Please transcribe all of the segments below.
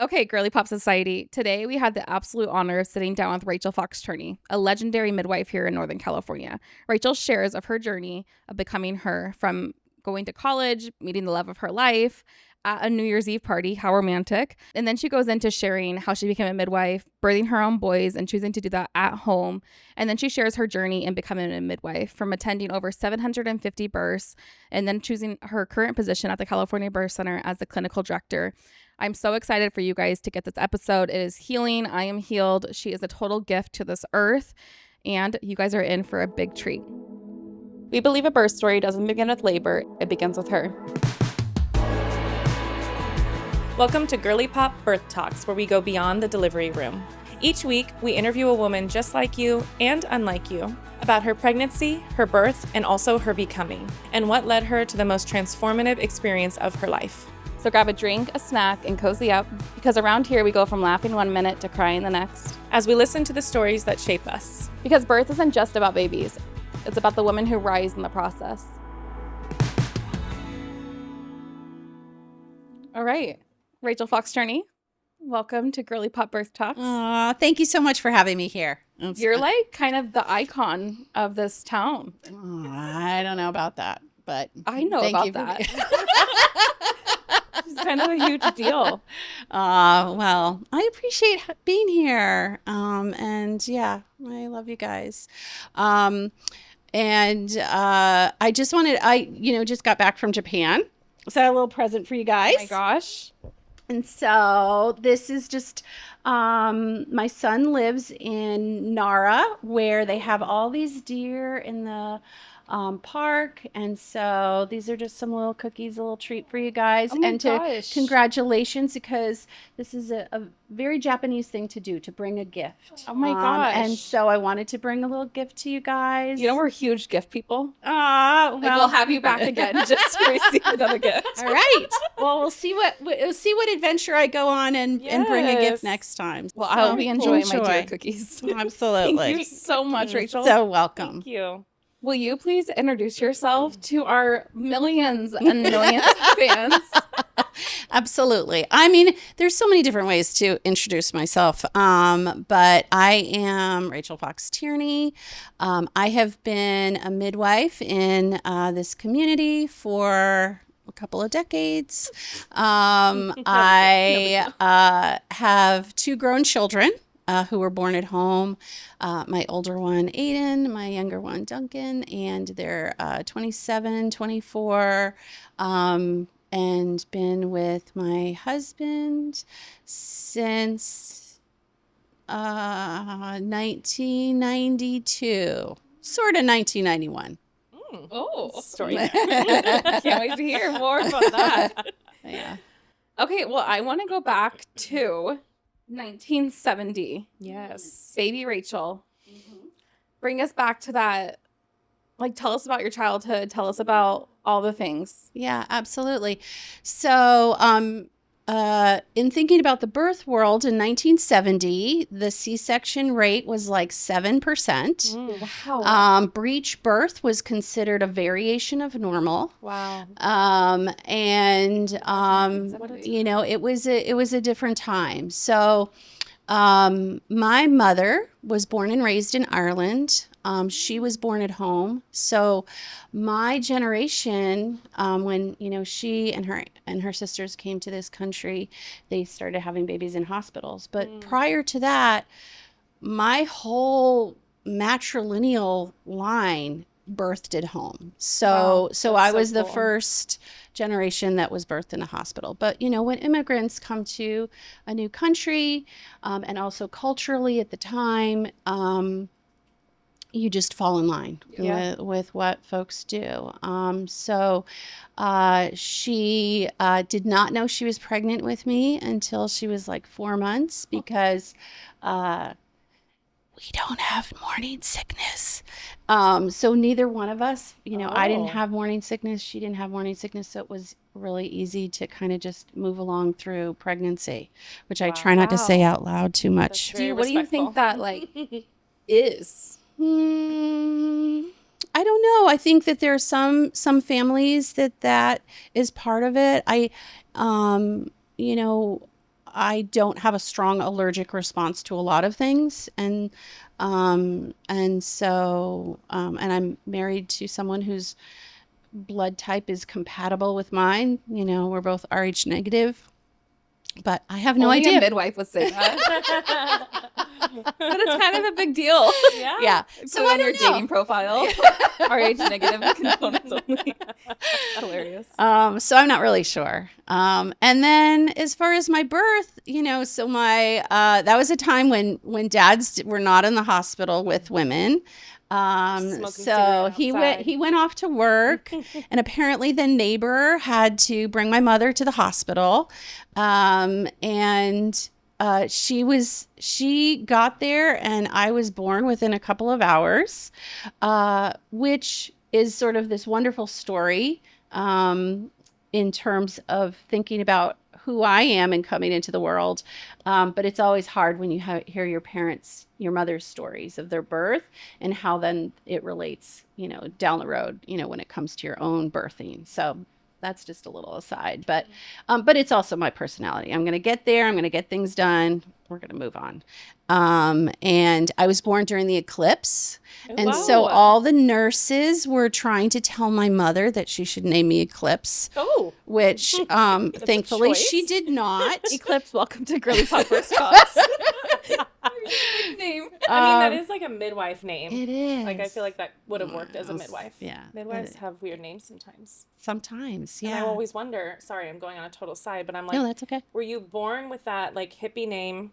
Okay, Girly Pop Society. Today we had the absolute honor of sitting down with Rachel Fox-Tierney, a legendary midwife here in Northern California. Rachel shares of her journey of becoming her, from going to college, meeting the love of her life at a New Year's Eve party, how romantic. And then she goes into sharing how she became a midwife, birthing her own boys and choosing to do that at home. And then she shares her journey in becoming a midwife, from attending over 750 births and then choosing her current position at the California Birth Center as the clinical director. I'm so excited for you guys to get this episode. It is healing. I am healed. She is a total gift to this earth, and you guys are in for a big treat. We believe a birth story doesn't begin with labor, it begins with her. Welcome to Girly Pop Birth Talks, where we go beyond the delivery room. Each week, we interview a woman just like you and unlike you about her pregnancy, her birth, and also her becoming, and what led her to the most transformative experience of her life. So grab a drink, a snack, and cozy up, because around here we go from laughing 1 minute to crying the next. As we listen to the stories that shape us. Because birth isn't just about babies. It's about the women who rise in the process. All right. Rachel Fox-Tierney, welcome to Girly Pop Birth Talks. Thank you so much for having me here. You're like kind of the icon of this town. I don't know about that, but I know thank about you that. It's kind of a huge deal. Well, I appreciate being here. And yeah, I love you guys. I just got back from Japan. So I have a little present for you guys. Oh my gosh. And so this is just, my son lives in Nara, where they have all these deer in the park. And so these are just some little cookies, a little treat for you guys. Oh my and gosh. Congratulations, because this is a very Japanese thing to do, to bring a gift. Oh my gosh. And so I wanted to bring a little gift to you guys. You know, we're huge gift people. Well, We'll have you back again just to receive another gift. All right. Well, we'll see what adventure I go on and bring a Yes. gift next time. Well, So, I'll be enjoying my enjoy. dear cookies. Absolutely. Thank you so much, Rachel. So welcome. Thank you. Will you please introduce yourself to our millions and millions of fans? Absolutely. I mean, there's so many different ways to introduce myself. But I am Rachel Fox-Tierney. I have been a midwife in this community for a couple of decades. I have 2 grown children who were born at home. My older one, Aiden, my younger one, Duncan, and they're 27, 24, and been with my husband since 1992, sort of 1991. Oh, Story. Can't wait to hear more about that. Yeah. Okay, well, I want to go back to 1970. Yes. Baby Rachel. Bring us back to that. Like, tell us about your childhood. Tell us about all the things. Yeah, absolutely. So, in thinking about the birth world in 1970, the C-section rate was like 7%. Wow. Breech birth was considered a variation of normal. Wow. It was a different time. So, my mother was born and raised in Ireland. She was born at home. So my generation, when, she and her sisters came to this country, they started having babies in hospitals. But prior to that, my whole matrilineal line birthed at home. So I was the first generation that was birthed in a hospital. But, when immigrants come to a new country, and also culturally at the time, you just fall in line with what folks do. She did not know she was pregnant with me until she was like 4 months, because we don't have morning sickness. So neither one of us, I didn't have morning sickness. She didn't have morning sickness. So it was really easy to kind of just move along through pregnancy, which I try not to say out loud too much. Very What do you think respectful. that is? I don't know. I think that there are some families that is part of it. I don't have a strong allergic response to a lot of things. And so I'm married to someone whose blood type is compatible with mine. You know, we're both Rh negative, but I have no Only idea. a midwife would say that. But it's kind of a big deal. Yeah. So on your dating profile, Rh negative components only. Hilarious. So I'm not really sure. And then as far as my birth, you know, so my that was a time when dads were not in the hospital with women. So he went off to work, and apparently the neighbor had to bring my mother to the hospital. She got there, and I was born within a couple of hours, which is sort of this wonderful story in terms of thinking about who I am and coming into the world. But it's always hard when you hear your mother's stories of their birth and how then it relates, you know, down the road, you know, when it comes to your own birthing. So that's just a little aside, but it's also my personality. I'm going to get there. I'm going to get things done. We're going to move on. And I was born during the eclipse. And so all the nurses were trying to tell my mother that she should name me Eclipse. Oh. Which thankfully she did not. Eclipse, welcome to Girly Pop Birth Talks. Name. I mean, that is like a midwife name. It is. Like, I feel like that would have worked as a midwife. Yeah. Midwives have weird names sometimes. Sometimes, yeah. And I always wonder, sorry, I'm going on a total side, but I'm like, no, that's okay. Were you born with that like hippie name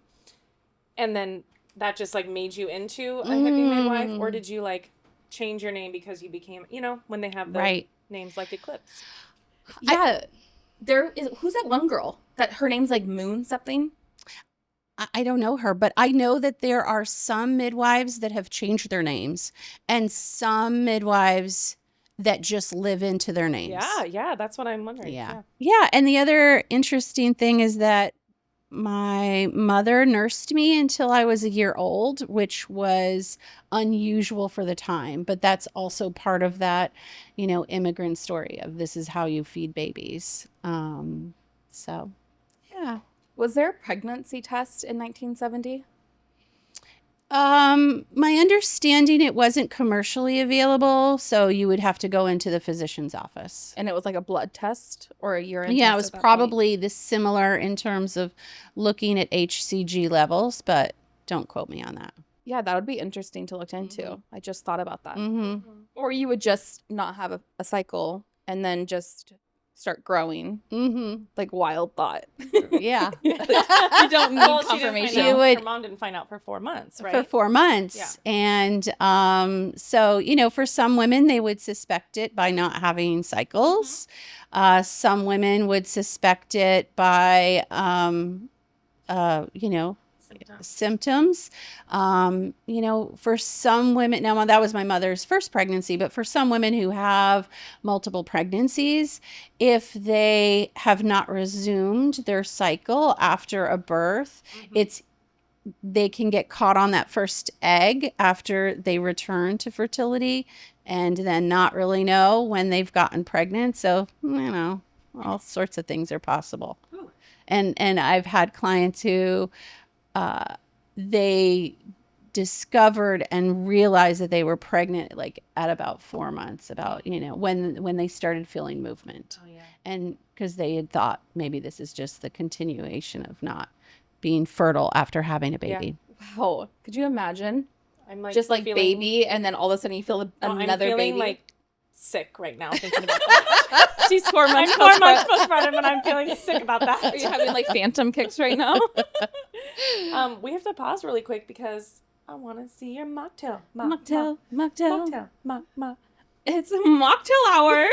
and then that just like made you into a hippie midwife? Or did you like change your name because you became, you know, when they have the names like Eclipse? Yeah. Who's that one girl that her name's like Moon something? I don't know her, but I know that there are some midwives that have changed their names and some midwives that just live into their names. Yeah, that's what I'm wondering. Yeah, and the other interesting thing is that my mother nursed me until I was a year old, which was unusual for the time, but that's also part of that, you know, immigrant story of this is how you feed babies. So, yeah. Was there a pregnancy test in 1970? My understanding, it wasn't commercially available, so you would have to go into the physician's office. And it was like a blood test or a urine test? Yeah, it was probably this similar in terms of looking at HCG levels, but don't quote me on that. Yeah, that would be interesting to look into. Mm-hmm. I just thought about that. Mm-hmm. Or you would just not have a cycle and then just start growing. Mm-hmm. Like wild thought. Yeah. You don't need confirmation. Your mom didn't find out for 4 months, right? For 4 months. Yeah. And so, you know, for some women, they would suspect it by not having cycles. Mm-hmm. Some women would suspect it by, you know, symptoms. You know, for some women, now that was my mother's first pregnancy, but for some women who have multiple pregnancies, if they have not resumed their cycle after a birth, they can get caught on that first egg after they return to fertility and then not really know when they've gotten pregnant. So, you know, all sorts of things are possible. Ooh. And I've had clients who they discovered and realized that they were pregnant like at about 4 months, about, you know, when they started feeling movement. Oh, yeah. And because they had thought maybe this is just the continuation of not being fertile after having a baby. Yeah. Wow. Could you imagine? I'm like just like baby, and then all of a sudden you feel another I'm feeling baby. Like sick right now thinking about that. She's 4 months. I'm 4 months postpartum, and I'm feeling sick about that. Are you having like phantom kicks right now? We have to pause really quick because I want to see your mocktail. Mocktail. It's a mocktail hour.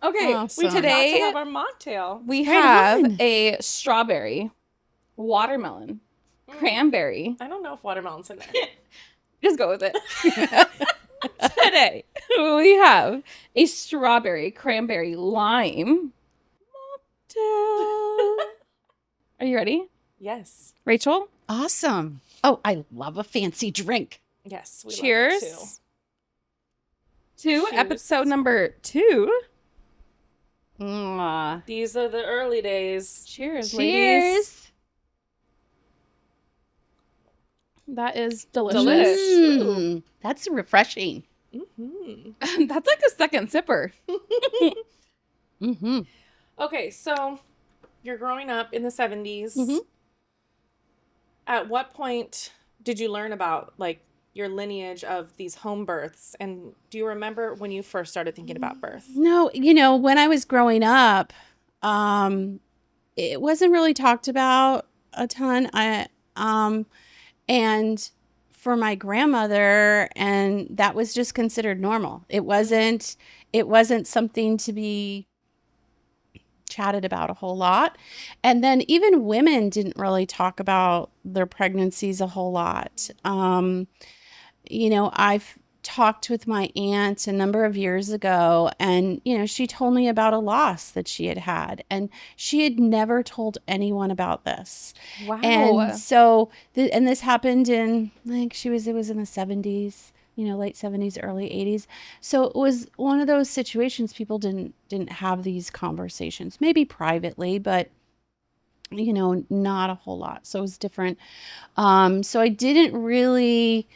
Okay, awesome. Today have our mocktail. We have a strawberry, watermelon, cranberry. I don't know if watermelon's in there. Just go with it. Today we have a strawberry, cranberry, lime mocktail. Are you ready? Yes. Rachel? Awesome. Oh, I love a fancy drink. Yes. Cheers to episode number 2. Mwah. These are the early days. Cheers, Cheers. ladies. That is delicious. Delish. That's refreshing. Mm-hmm. That's like a second sipper. Mm-hmm. Okay, so you're growing up in the 70s. Mhm. At what point did you learn about like your lineage of these home births? And do you remember when you first started thinking about birth? No, when I was growing up, it wasn't really talked about a ton. And for my grandmother, and that was just considered normal. It wasn't something to be chatted about a whole lot. And then even women didn't really talk about their pregnancies a whole lot. I've talked with my aunt a number of years ago, and she told me about a loss that she had had, and she had never told anyone about this. Wow. And so and this happened in, like, it was in the 70s, late 70s, early 80s. So it was one of those situations people didn't have these conversations, maybe privately, but not a whole lot. So it was different. So I didn't really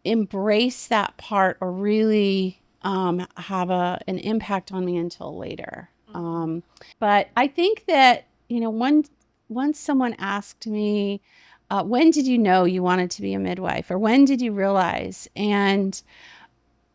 embrace that part or really have an impact on me until later. But I think that, once someone asked me, when did you know you wanted to be a midwife, or when did you realize? And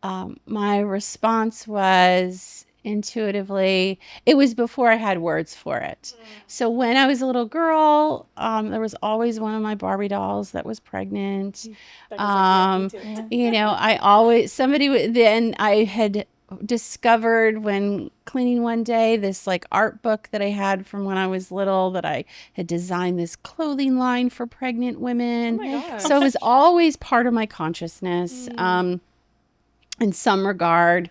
my response was intuitively, it was before I had words for it. So when I was a little girl, there was always one of my Barbie dolls that was pregnant. I always, then I had discovered, when cleaning one day, this like art book that I had from when I was little, that I had designed this clothing line for pregnant women. Oh my gosh. So it was always part of my consciousness. In some regard,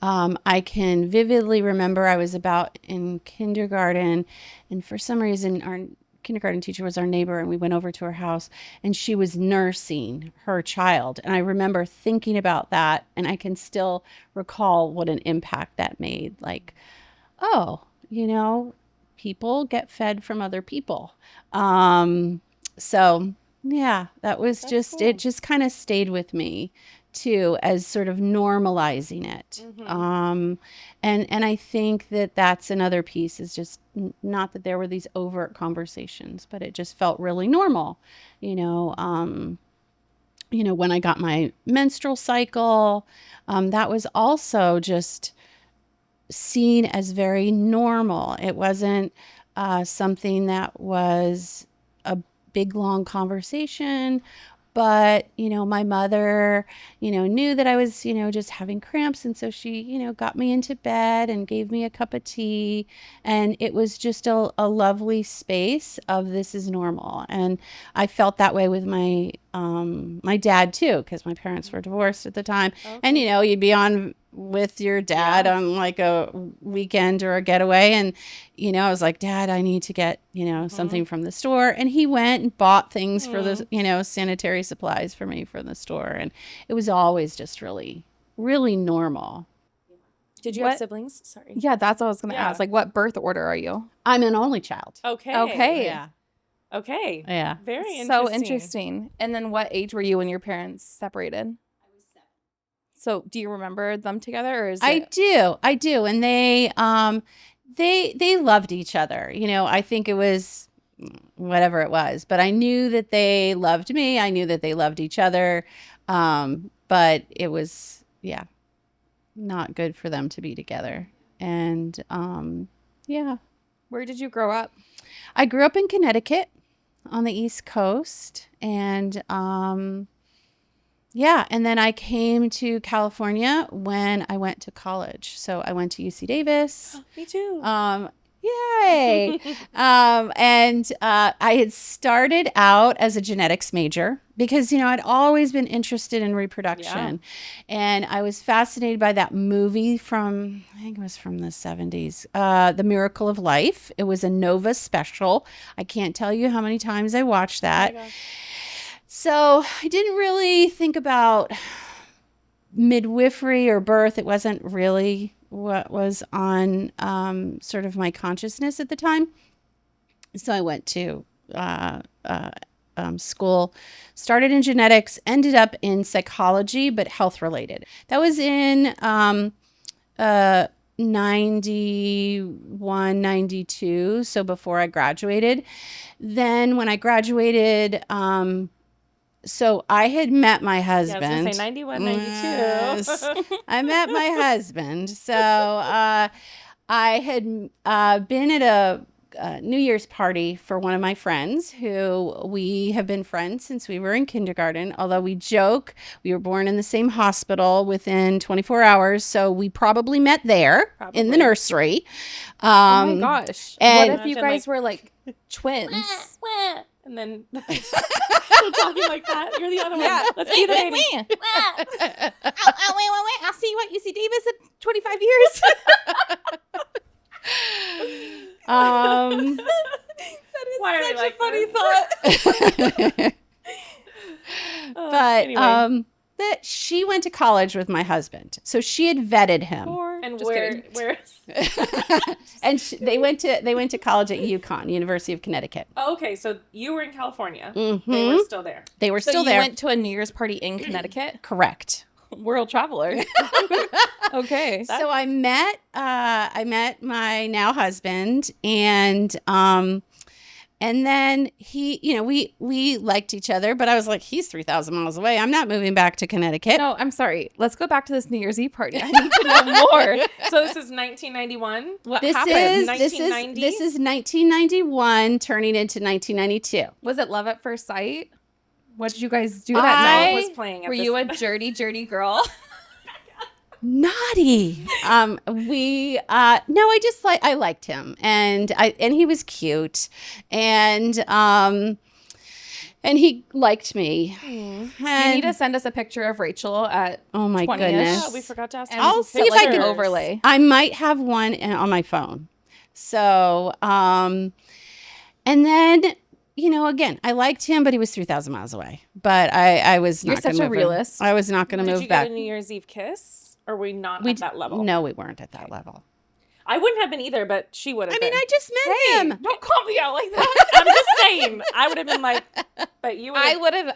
I can vividly remember I was about in kindergarten, and for some reason our kindergarten teacher was our neighbor, and we went over to her house, and she was nursing her child. And I remember thinking about that, and I can still recall what an impact that made. Like, oh, people get fed from other people. So yeah, that was That's it cool. just kind of stayed with me too, as sort of normalizing it. And I think that that's another piece, is just not that there were these overt conversations, but it just felt really normal. When I got my menstrual cycle, that was also just seen as very normal. It wasn't something that was a big, long conversation. But, my mother, knew that I was, just having cramps. And so she, got me into bed and gave me a cup of tea. And it was just a lovely space of, this is normal. And I felt that way with my dad too, because my parents were divorced at the time. Okay. And, you'd be on with your dad on like a weekend or a getaway, and I was like, Dad, I need to get something from the store, and he went and bought things for the sanitary supplies for me from the store, and it was always just really, really normal. Did you have siblings? Sorry. Yeah, that's what I was going to Yeah. ask. Like, what birth order are you? I'm an only child. Okay. Okay. Yeah. Okay. Yeah. Very interesting. So interesting. And then what age were you when your parents separated? I was 7. So do you remember them together, or is I do. And they loved each other. I think it was whatever it was, but I knew that they loved me. I knew that they loved each other. But it was, not good for them to be together. And, Where did you grow up? I grew up in Connecticut on the East Coast, and, and then I came to California when I went to college. So I went to UC Davis. Me too. Yay. And I had started out as a genetics major because, I'd always been interested in reproduction. And I was fascinated by that movie from, I think it was from the 70s, The Miracle of Life. It was a Nova special. I can't tell you how many times I watched that. Oh my gosh. So I didn't really think about midwifery or birth. It wasn't really what was on sort of my consciousness at the time. So I went to school, started in genetics, ended up in psychology, but health related. That was in 91, 92. So before I graduated. Then when I graduated, so I had met my husband. Yeah, I was going to say 91, 92. Yes. I met my husband. So I had been at a New Year's party for one of my friends who we have been friends since we were in kindergarten. Although we joke, we were born in the same hospital within 24 hours. So we probably met there in the nursery. Oh my gosh. and- What if you guys were like twins? And then still talking like that. You're the other one. Let's be the baby. Wait. I'll see you at UC Davis in 25 years. Why are we Such like a funny this? thought. But anyway. that she went to college with my husband. So she had vetted him. And Just kidding. where's And they went to college at UConn, University of Connecticut. Oh, okay, so you were in California. Mhm. They were still there. They were So still you there. went to a New Year's party in Connecticut? Correct. World traveler. Okay. So I met my now husband, and then he, we liked each other, but I was like, he's 3,000 miles away. I'm not moving back to Connecticut. No, I'm sorry. Let's go back to this New Year's Eve party. I need to know more. So this is 1991. What This happened? is 1990? 1991 turning into 1992. Was it love at first sight? What did you guys do that I night? What was playing at Were this you a dirty girl? Naughty. No, I liked him, and he was cute, and he liked me. You And need to send us a picture of Rachel at oh my 20-ish. goodness. Oh, we forgot to ask. and I'll put, see if I like, can an overlay. I might have one on my phone. So, and then, again, I liked him, but he was 3,000 miles away. But I was You're not going such to a move realist. I was not going to Did move you back. get a New Year's Eve kiss? Or were we not We at that level? No, we weren't at that level. I wouldn't have been either, but she would have I been. mean, I just met him. Don't call me out like that. I'm just saying. I would have been like, but you would I have. would have.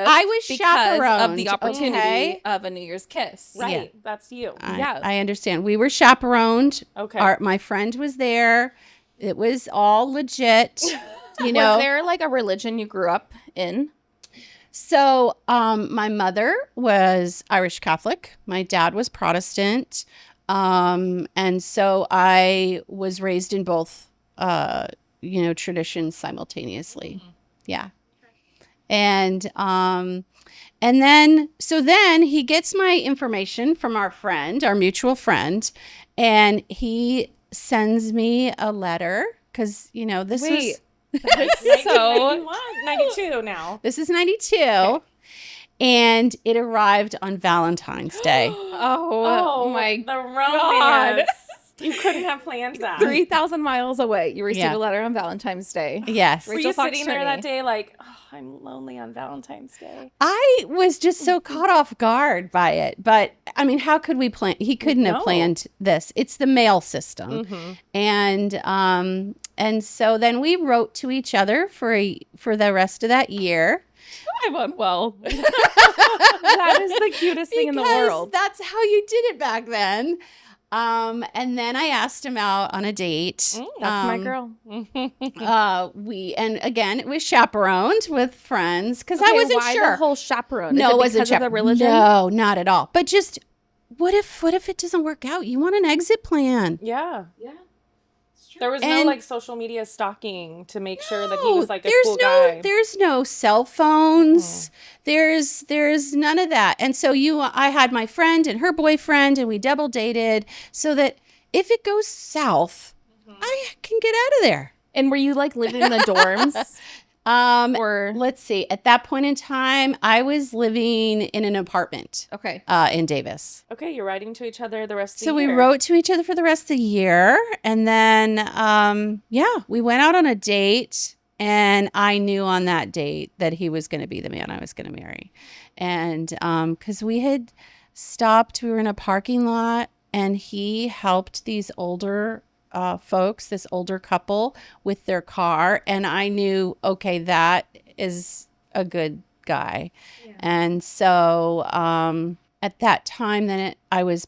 I was because chaperoned of the opportunity okay? of a New Year's kiss. Right. That's you. Yeah. I understand. We were chaperoned. Okay. My friend was there. It was all legit. Was there like a religion you grew up in? So my mother was Irish Catholic. My dad was Protestant. And so I was raised in both, traditions simultaneously. Mm-hmm. Yeah. And then he gets my information from our mutual friend, and he sends me a letter because, this Wait. was... So 92 now. This is 92, and it arrived on Valentine's Day. Oh my the God. romance. You couldn't have planned that. 3,000 miles away. You received Yeah. a letter on Valentine's Day. Yes. Were Rachel you sitting there Fox-Tierney. that day like, oh, I'm lonely on Valentine's Day? I was just so caught off guard by it. But, I mean, how could we plan? He couldn't have No. planned this. It's the mail system. Mm-hmm. And so then we wrote to each other for the rest of that year. I'm unwell. That is the cutest thing in the Because world. that's how you did it back then. And then I asked him out on a date. That's my girl. And again, it was chaperoned with friends because I Okay, wasn't why sure. the whole chaperone? No, Is it it wasn't because of the religion? No, not at all. But just what if it doesn't work out? You want an exit plan. Yeah. Yeah. There was no And- like social media stalking to make sure that he No, was like a there's cool no guy. there's no cell phones. There's none of that. And so I had my friend and her boyfriend, and we double dated so that if it goes south, I can get out of there. And were you like living in the dorms? Or Let's see. At that point in time, I was living in an apartment okay. in Davis. Okay, you're writing to each other the rest of the So year. we wrote to each other for the rest of the year. And then, we went out on a date. And I knew on that date that he was going to be the man I was going to marry. And because we had stopped, we were in a parking lot and he helped these older folks, this older couple, with their car. And I knew, okay, that is a good guy. Yeah. And so at that time, I was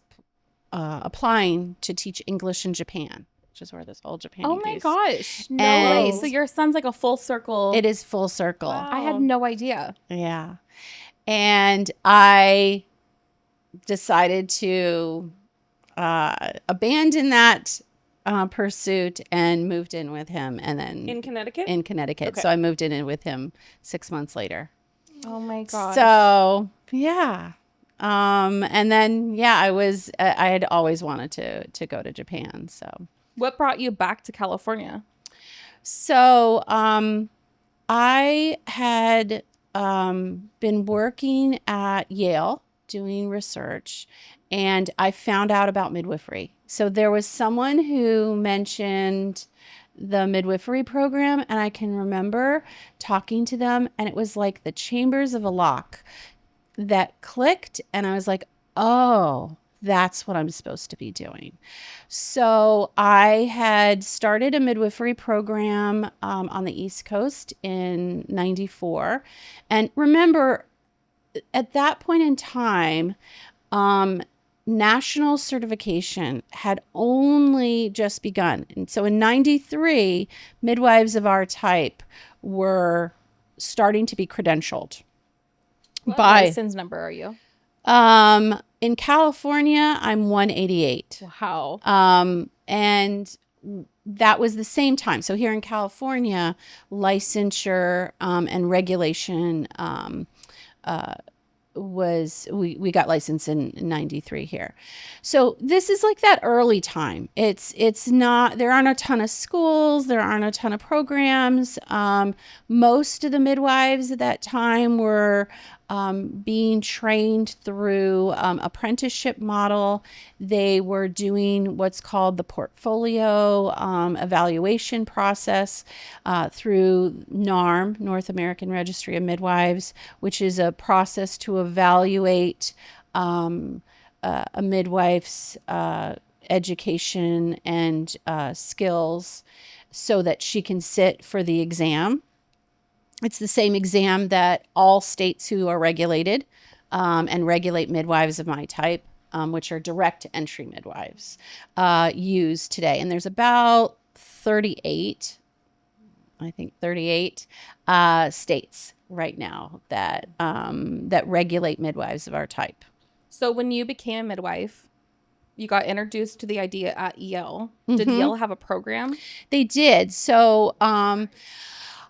applying to teach English in Japan, which is where this whole Japan. Oh my gosh. No way. So your son's like a full circle. It is full circle. Wow. I had no idea. Yeah. And I decided to abandon that pursuit and moved in with him. And then in Connecticut? In Connecticut. Okay. So I moved in with him 6 months later. Oh my gosh. So yeah. And then, I had always wanted to go to Japan. So what brought you back to California? So, I had, been working at Yale doing research, and I found out about midwifery. So there was someone who mentioned the midwifery program, and I can remember talking to them, and it was like the chambers of a lock that clicked, and I was like, oh, that's what I'm supposed to be doing. So I had started a midwifery program on the East Coast in 94. And remember, at that point in time, national certification had only just begun. And so in 93, midwives of our type were starting to be credentialed. What license number are you? In California, I'm 188. Wow. And that was the same time. So here in California, licensure and regulation we got licensed in 93 here. So this is like that early time. It's not, there aren't a ton of schools, there aren't a ton of programs. Most of the midwives at that time were being trained through apprenticeship model. They were doing what's called the portfolio evaluation process through NARM, North American Registry of Midwives, which is a process to evaluate a midwife's education and skills so that she can sit for the exam. It's the same exam that all states who are regulated and regulate midwives of my type, which are direct entry midwives, use today. And there's about 38 states right now that regulate midwives of our type. So when you became a midwife, you got introduced to the idea at Yale. Did Yale have a program? They did. So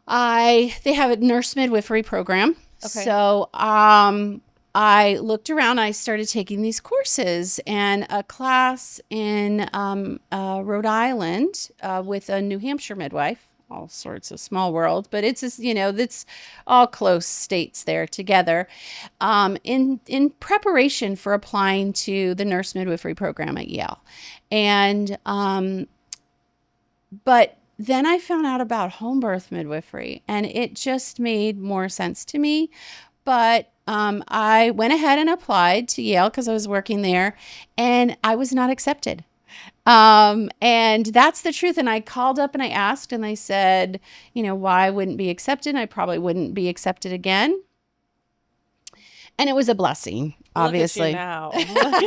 they have a nurse midwifery program. Okay. So I looked around. I started taking these courses, and a class in Rhode Island with a New Hampshire midwife. All sorts of small world, but it's all close states there together. In preparation for applying to the nurse midwifery program at Yale, and but then I found out about home birth midwifery, and it just made more sense to me. But I went ahead and applied to Yale because I was working there, and I was not accepted. And that's the truth. And I called up and I asked, and they said, why I wouldn't be accepted. I probably wouldn't be accepted again. And it was a blessing, obviously. Look at you now.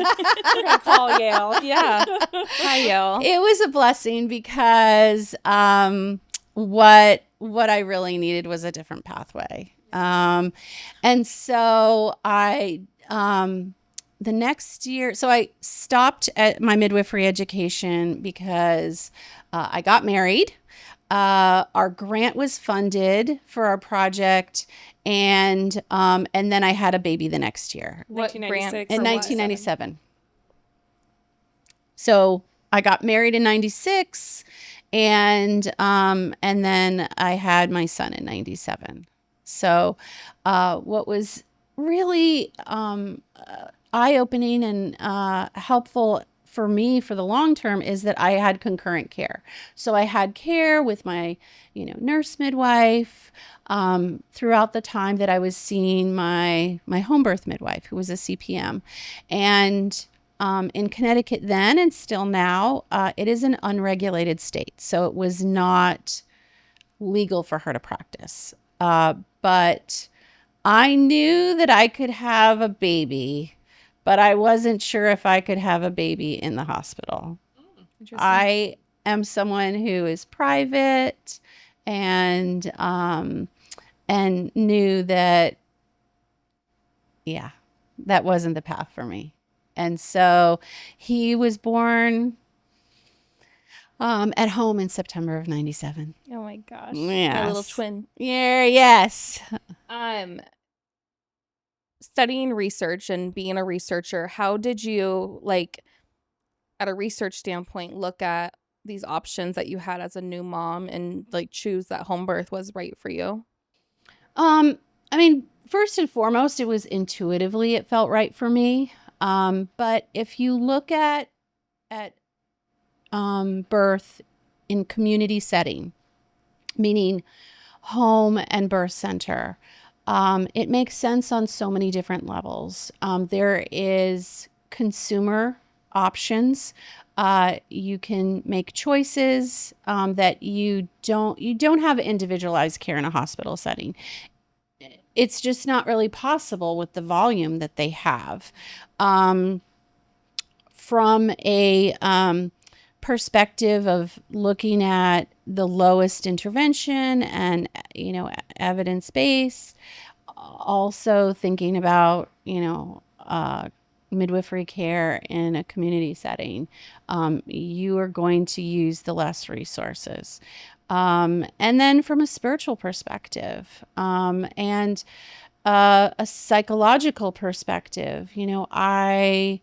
We're gonna call Yale. Yeah. Hi, Yale. It was a blessing because what I really needed was a different pathway. And so the next year, so I stopped at my midwifery education because I got married. Our grant was funded for our project, and then I had a baby the next year. What grant? In 1997. So I got married in 96, and then I had my son in 97. So what was really eye-opening and helpful for me for the long term is that I had concurrent care. So I had care with my, nurse midwife throughout the time that I was seeing my home birth midwife, who was a CPM. And In Connecticut then and still now, it is an unregulated state. So it was not legal for her to practice. But I knew that I could have a baby, but I wasn't sure if I could have a baby in the hospital. I am someone who is private and knew that, yeah, that wasn't the path for me. And so he was born at home in September of 97. Oh my gosh. Yes. My little twin. Yeah, yes. Studying research and being a researcher, how did you, like, at a research standpoint, look at these options that you had as a new mom and like choose that home birth was right for you? I mean, first and foremost, it was intuitively, it felt right for me. But if you look at birth in community setting, meaning home and birth center, it makes sense on so many different levels. There is consumer options. You can make choices that you don't have individualized care in a hospital setting. It's just not really possible with the volume that they have. From a perspective of looking at the lowest intervention and, evidence-based, also thinking about, midwifery care in a community setting, you are going to use the less resources. And then from a spiritual perspective, and a psychological perspective, I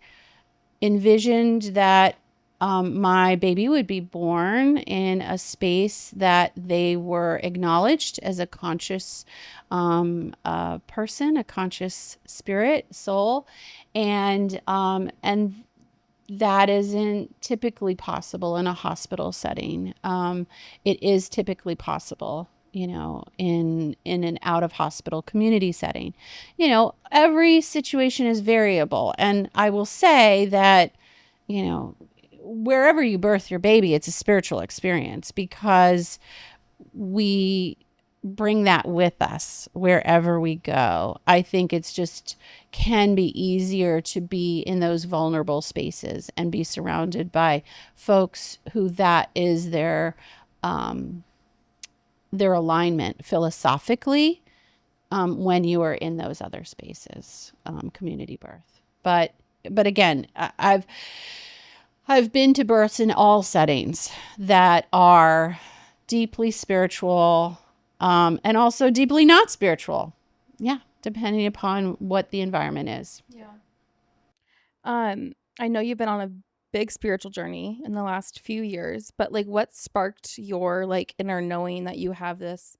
envisioned that my baby would be born in a space that they were acknowledged as a conscious person, a conscious spirit, soul, and that isn't typically possible in a hospital setting. It is typically possible, in an out of hospital community setting. Every situation is variable, and I will say that, wherever you birth your baby, it's a spiritual experience because we bring that with us wherever we go. I think it's just can be easier to be in those vulnerable spaces and be surrounded by folks who that is their alignment philosophically when you are in those other spaces, community birth. But again, I've been to births in all settings that are deeply spiritual, and also deeply not spiritual. Yeah, depending upon what the environment is. Yeah. I know you've been on a big spiritual journey in the last few years, but like what sparked your like inner knowing that you have this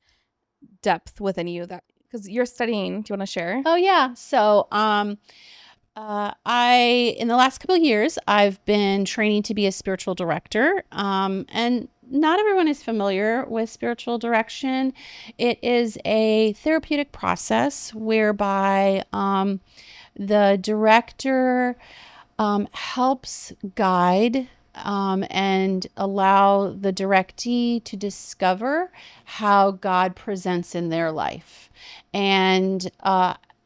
depth within you, that because you're studying, do you want to share? Oh yeah. So in the last couple of years, I've been training to be a spiritual director. And not everyone is familiar with spiritual direction. It is a therapeutic process whereby the director helps guide and allow the directee to discover how God presents in their life, and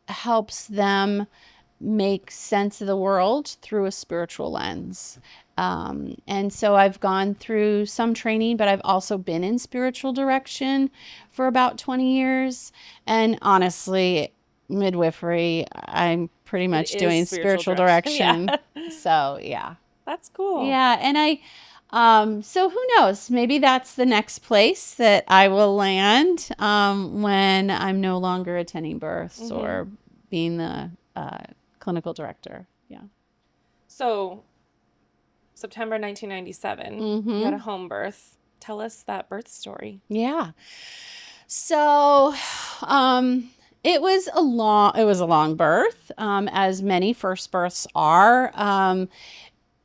helps them make sense of the world through a spiritual lens. And so I've gone through some training, but I've also been in spiritual direction for about 20 years. And honestly, midwifery, I'm pretty much doing spiritual direction. Yeah. So yeah. That's cool. Yeah. And so who knows, maybe that's the next place that I will land when I'm no longer attending births or being the clinical director. Yeah. So September 1997, you had a home birth. Tell us that birth story. Yeah. So it was a long birth, as many first births are.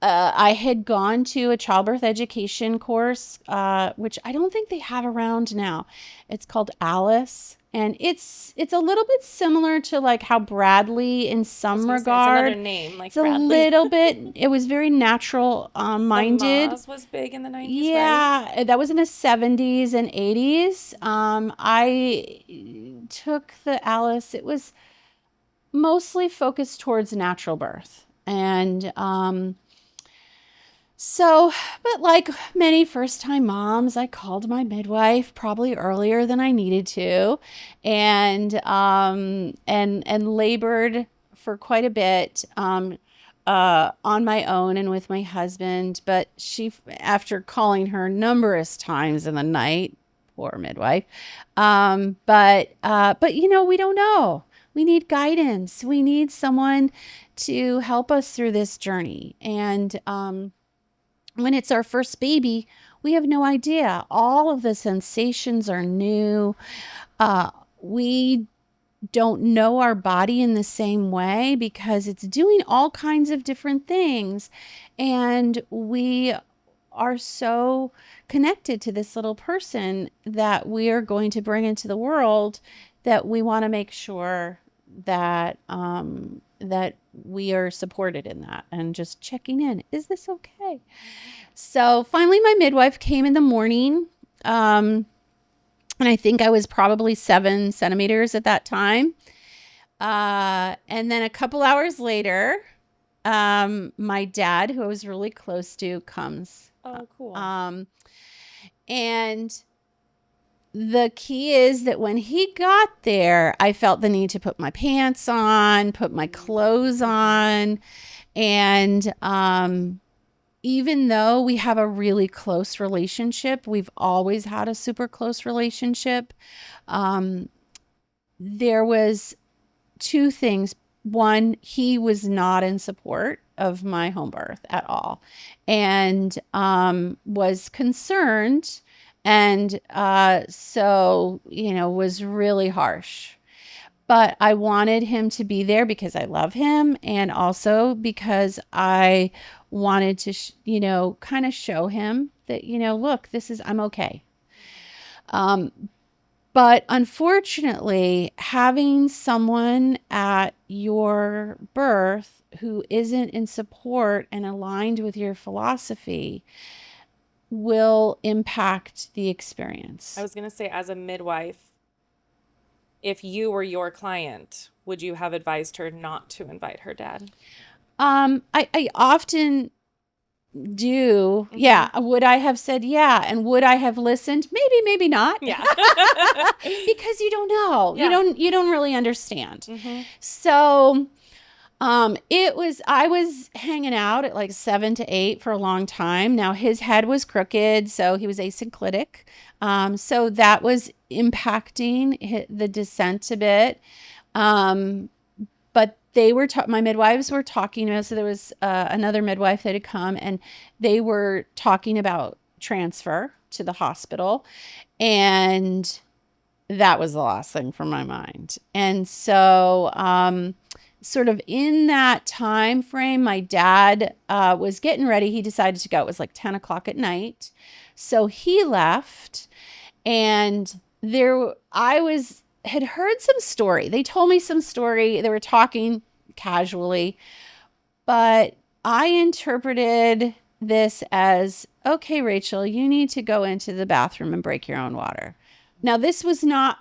I had gone to a childbirth education course, which I don't think they have around now. It's called Alice. And it's a little bit similar to like how Bradley in some It's regard. another name, like It's Bradley. a little bit, it was very natural minded. The Moz was big in the 90s, Yeah, right? that was in the 70s and 80s. I took the Alice, it was mostly focused towards natural birth. And so, but like many first-time moms, I called my midwife probably earlier than I needed to, and labored for quite a bit on my own and with my husband. But she, after calling her numerous times in the night, poor midwife. But you know, we don't know. We need guidance. We need someone to help us through this journey. And when it's our first baby, we have no idea. All of the sensations are new. We don't know our body in the same way because it's doing all kinds of different things. And we are so connected to this little person that we are going to bring into the world that we want to make sure that that we are supported in that and just checking in. Is this okay? So finally, my midwife came in the morning. And I think I was probably 7 centimeters at that time. And then a couple hours later, my dad, who I was really close to, comes. Oh, cool. And the key is that when he got there, I felt the need to put my pants on, put my clothes on. And even though we have a really close relationship, we've always had a super close relationship. There was 2 things. One, he was not in support of my home birth at all, and was concerned, and so, you know, was really harsh. But I wanted him to be there because I love him, and also because I wanted to, you know, kind of show him that, you know, look, I'm okay. But unfortunately, having someone at your birth who isn't in support and aligned with your philosophy will impact the experience. I was going to say, as a midwife, if you were your client, would you have advised her not to invite her dad? I often do. Mm-hmm. Yeah. Would I have said yeah? And would I have listened? Maybe, maybe not. Yeah. Because you don't know. Yeah. You don't really understand. Mm-hmm. So I was hanging out at like 7 to 8 for a long time. Now his head was crooked, so he was asynclitic. So that was impacting the descent a bit. But they were, my midwives were talking about, so there was another midwife that had come, and they were talking about transfer to the hospital. And that was the last thing from my mind. And so, sort of in that time frame, my dad was getting ready. He decided to go. It was like 10 o'clock at night. So he left, and had heard some story. They told me some story. They were talking casually, but I interpreted this as, okay, Rachel, you need to go into the bathroom and break your own water. Now, this was not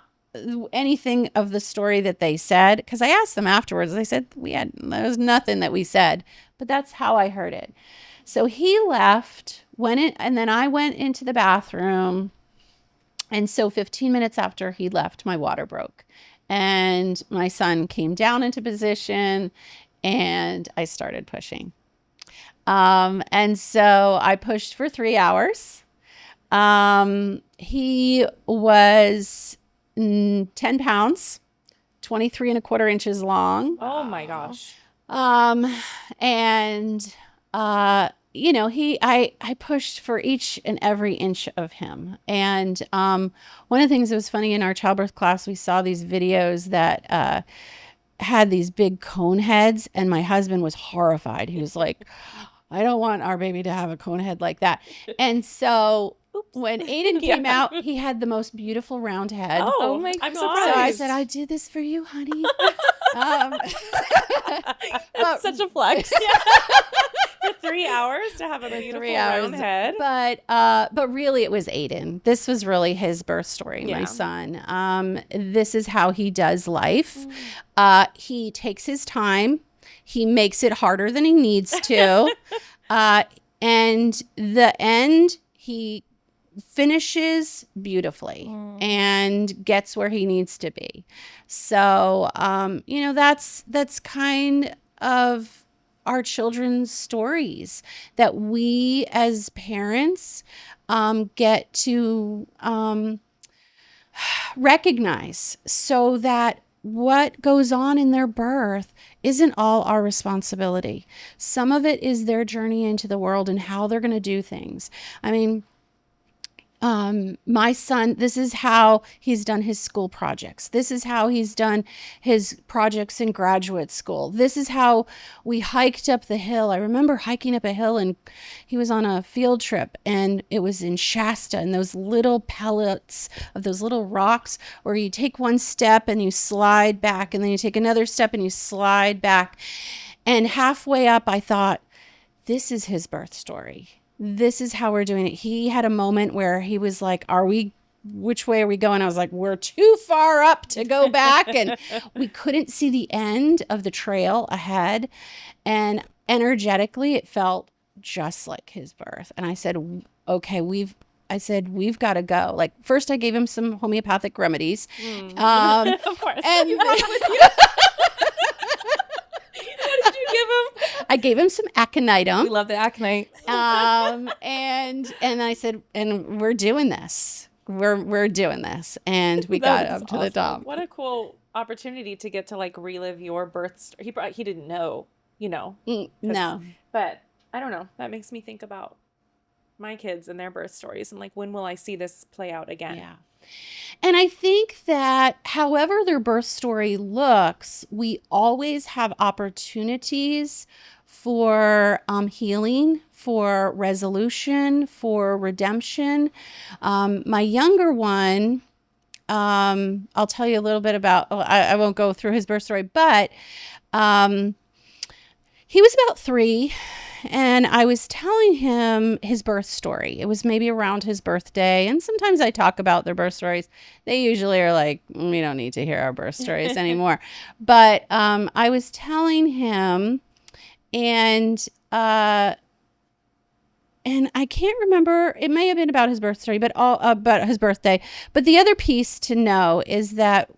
anything of the story that they said, because I asked them afterwards. They said there was nothing that we said, but that's how I heard it. So he left, went in, and then I went into the bathroom. And so 15 minutes after he left, my water broke, and my son came down into position, and I started pushing. And so I pushed for 3 hours. He was 10 pounds, 23 and a quarter inches long. Oh my gosh. And, you know, I pushed for each and every inch of him. And, one of the things that was funny in our childbirth class, we saw these videos that, had these big cone heads, and my husband was horrified. He was like, I don't want our baby to have a cone head like that. And so Oops. When Aiden came out, he had the most beautiful round head. Oh my I'm gosh. So I surprised. said, I did this for you, honey. That's such a flex. For 3 hours to have a beautiful 3 hours. round head. But really it was Aiden. This was really his birth story, my Yeah. son. This is how he does life. He takes his time. He makes it harder than he needs to. And the end, he finishes beautifully and gets where he needs to be. So, that's kind of our children's stories that we as parents get to recognize, so that what goes on in their birth isn't all our responsibility. Some of it is their journey into the world and how they're going to do things. I mean, my son, this is how he's done his school projects. This is how he's done his projects in graduate school. This is how we hiked up the hill. I remember hiking up a hill, and he was on a field trip, and it was in Shasta, and those little pellets of those little rocks where you take one step and you slide back, and then you take another step and you slide back. And halfway up, I thought, this is his birth story. This is how we're doing it. He had a moment where he was like, which way are we going? I was like, we're too far up to go back. And we couldn't see the end of the trail ahead. And energetically, it felt just like his birth. And I said, okay, we've got to go. Like, first I gave him some homeopathic remedies. Of course. And You brought them with you. What did you give him? I gave him some aconitum. We love the aconite. And I said, and we're doing this. We're doing this. And we got That up is to the awesome. top. What a cool opportunity to get to like relive your birth story. He didn't know, No. but I don't know. That makes me think about my kids and their birth stories and like, when will I see this play out again? Yeah. And I think that however their birth story looks, we always have opportunities for healing, for resolution, for redemption. My younger one, I'll tell you a little bit about, I won't go through his birth story, but he was about 3. And I was telling him his birth story. It was maybe around his birthday. And sometimes I talk about their birth stories. They usually are like, we don't need to hear our birth stories anymore. But I was telling him, and I can't remember. It may have been about his birth story, but about his birthday. But the other piece to know is that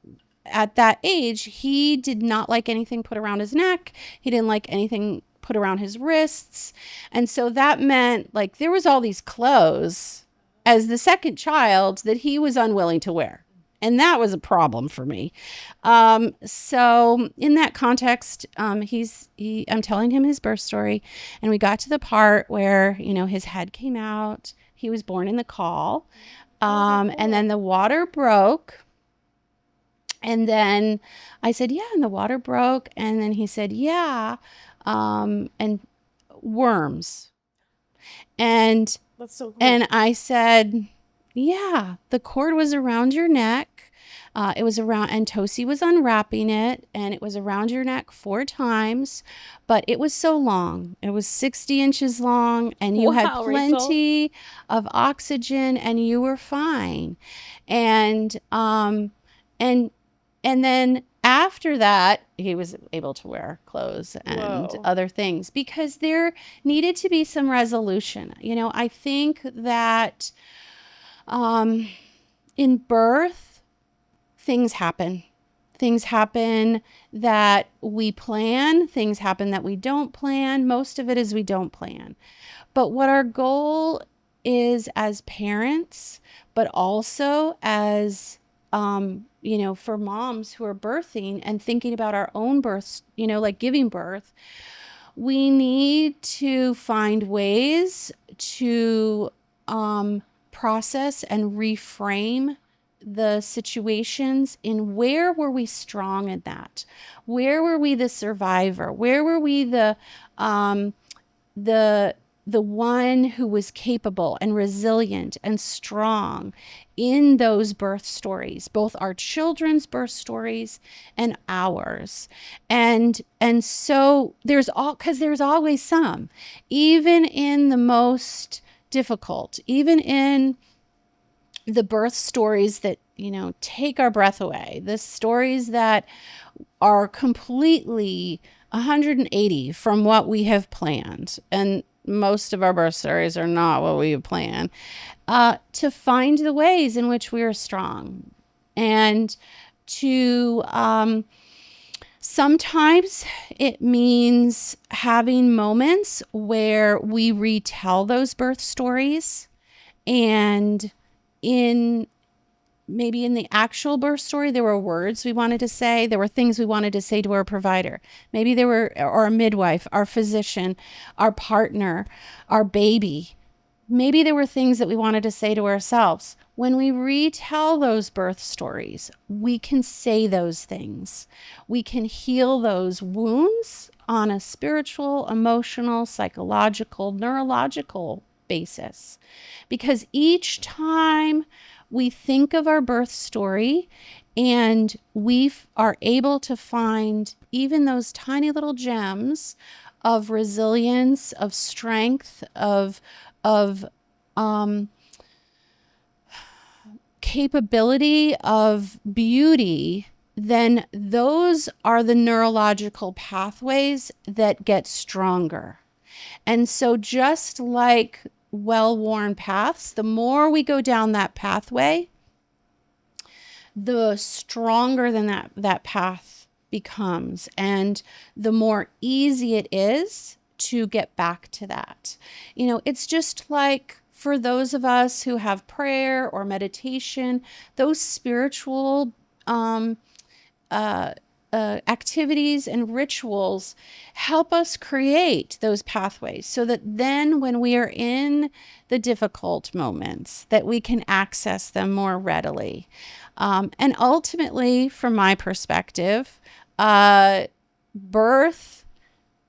at that age, he did not like anything put around his neck. He didn't like anything put around his wrists. And so that meant like there was all these clothes as the second child that he was unwilling to wear. And that was a problem for me. So in that context, I'm telling him his birth story, and we got to the part where, his head came out. He was born in the caul. And then the water broke. And then I said, yeah, and the water broke. And then he said, yeah. And worms. And That's so cool. and I said, yeah, the cord was around your neck. It was around, and Tosi was unwrapping it, and it was around your neck 4 times, but it was so long. It was 60 inches long, and you had Wow, plenty of oxygen, and you were fine. And then after that, he was able to wear clothes and Whoa. other things because there needed to be some resolution. I think that in birth, things happen. Things happen that we plan. Things happen that we don't plan. Most of it is we don't plan. But what our goal is as parents, but also as for moms who are birthing and thinking about our own births, like giving birth, we need to find ways to process and reframe the situations in where were we strong in that? Where were we the survivor? Where were we the the one who was capable and resilient and strong in those birth stories, both our children's birth stories and ours. And so there's always some, even in the most difficult, even in the birth stories that, take our breath away, the stories that are completely 180 from what we have planned. And most of our birth stories are not what we have planned. To find the ways in which we are strong, and to sometimes it means having moments where we retell those birth stories, and maybe in the actual birth story, there were words we wanted to say. There were things we wanted to say to our provider. Maybe there were, or our midwife, our physician, our partner, our baby. Maybe there were things that we wanted to say to ourselves. When we retell those birth stories, we can say those things. We can heal those wounds on a spiritual, emotional, psychological, neurological basis. Because each time we think of our birth story and we are able to find even those tiny little gems of resilience, of strength, of capability, of beauty, then those are the neurological pathways that get stronger. And so just like well-worn paths, the more we go down that pathway, the stronger than that path becomes, and the more easy it is to get back to that. It's just like for those of us who have prayer or meditation, those spiritual activities and rituals help us create those pathways, so that then when we are in the difficult moments, that we can access them more readily. And ultimately, from my perspective, birth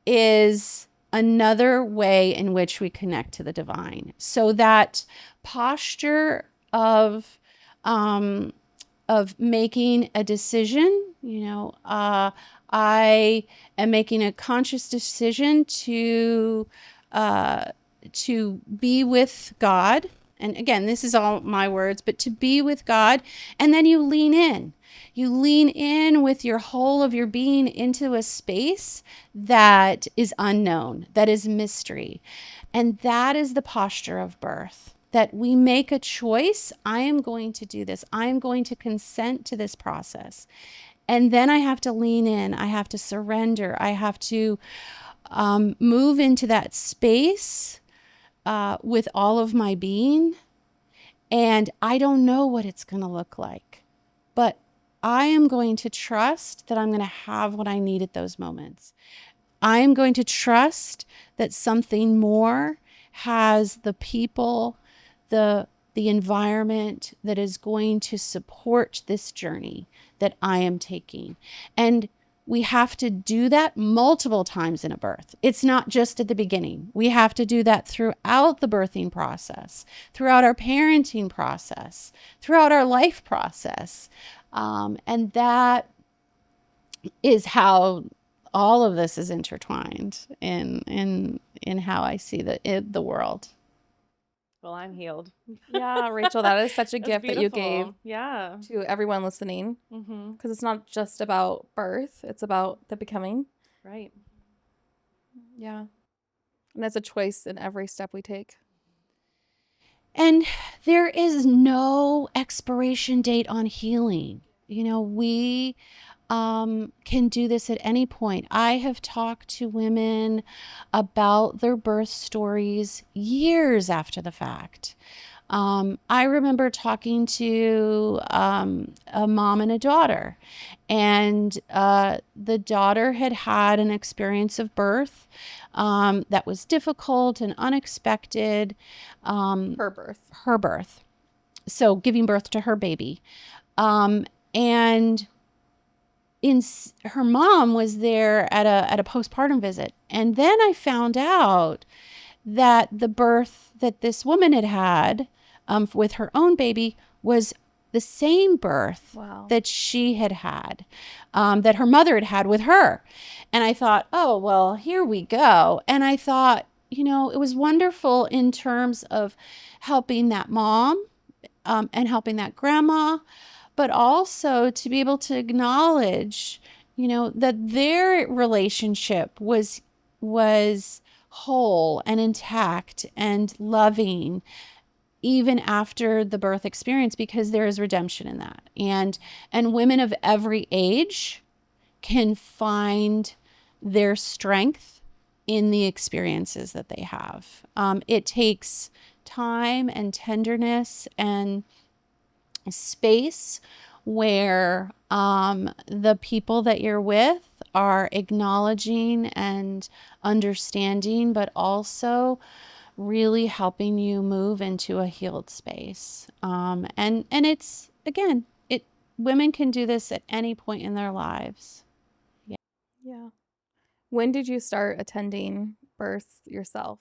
is another way in which we connect to the divine. So that posture of making a decision, I am making a conscious decision to be with God. And again, this is all my words, but to be with God. And then you lean in. You lean in with your whole of your being into a space that is unknown, that is mystery. And that is the posture of birth. That we make a choice. I am going to do this. I am going to consent to this process. And then I have to lean in. I have to surrender. I have to move into that space with all of my being. And I don't know what it's going to look like. But I am going to trust that I'm going to have what I need at those moments. I am going to trust that something more has the people, the environment that is going to support this journey that I am taking. And we have to do that multiple times in a birth. It's not just at the beginning. We have to do that throughout the birthing process, throughout our parenting process, throughout our life process. And that is how all of this is intertwined in how I see the world. Well, I'm healed. Yeah, Rachel, that is such a That's gift that you gave Yeah. to everyone listening, because it's not just about birth, it's about the becoming. Right. Yeah. And it's a choice in every step we take. And there is no expiration date on healing. We can do this at any point. I have talked to women about their birth stories years after the fact. I remember talking to a mom and a daughter, and the daughter had an experience of birth that was difficult and unexpected. Her Birth. So giving birth to her baby. And her mom was there at a postpartum visit. And then I found out that the birth that this woman had had with her own baby was the same birth Wow. that she had had, that her mother had had with her. And I thought, oh, well, here we go. And I thought, it was wonderful in terms of helping that mom and helping that grandma, but also to be able to acknowledge, that their relationship was whole and intact and loving even after the birth experience, because there is redemption in that. And women of every age can find their strength in the experiences that they have. It takes time and tenderness and space where the people that you're with are acknowledging and understanding, but also really helping you move into a healed space. And it's, again, women can do this at any point in their lives. Yeah. When did you start attending births yourself?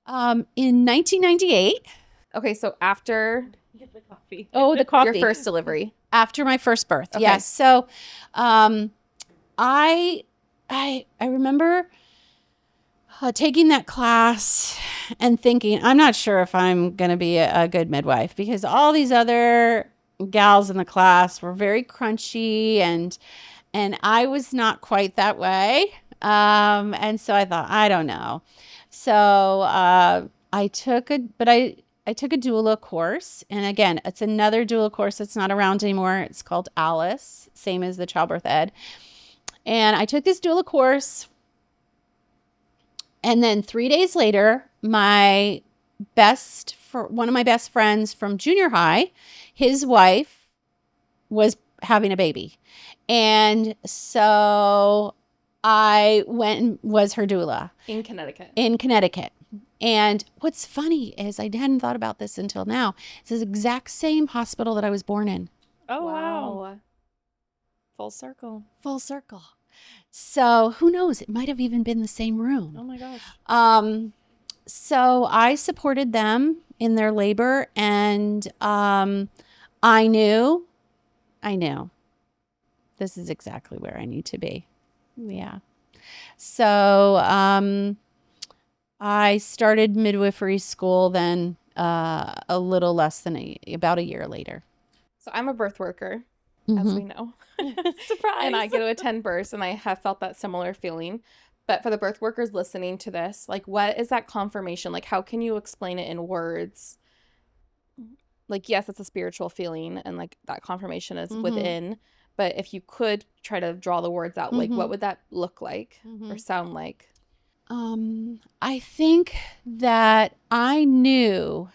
In 1998. Okay, so after Get the coffee. Oh, the coffee. your first delivery. After my first birth. Okay. Yes. So I remember taking that class and thinking, I'm not sure if I'm going to be a good midwife, because all these other gals in the class were very crunchy and I was not quite that way. And so I thought, I don't know. So I took a doula course. And again, it's another doula course that's not around anymore. It's called Alice, same as the childbirth ed. And I took this doula course. And then 3 days later, one of my best friends from junior high, his wife was having a baby. And so I went and was her doula. In Connecticut. And what's funny is I hadn't thought about this until now. It's the exact same hospital that I was born in. Oh, wow. Full circle. Full circle. So who knows? It might have even been the same room. Oh my gosh. So I supported them in their labor, and I knew this is exactly where I need to be. Yeah. So I started midwifery school then a little less than about a year later. So I'm a birth worker, Mm-hmm. as we know. Surprise. And I get to attend births, and I have felt that similar feeling. But for the birth workers listening to this, like, what is that confirmation? Like, how can you explain it in words? Like, yes, it's a spiritual feeling, and like that confirmation is within. But if you could try to draw the words out, like, what would that look like or sound like? I think that I knew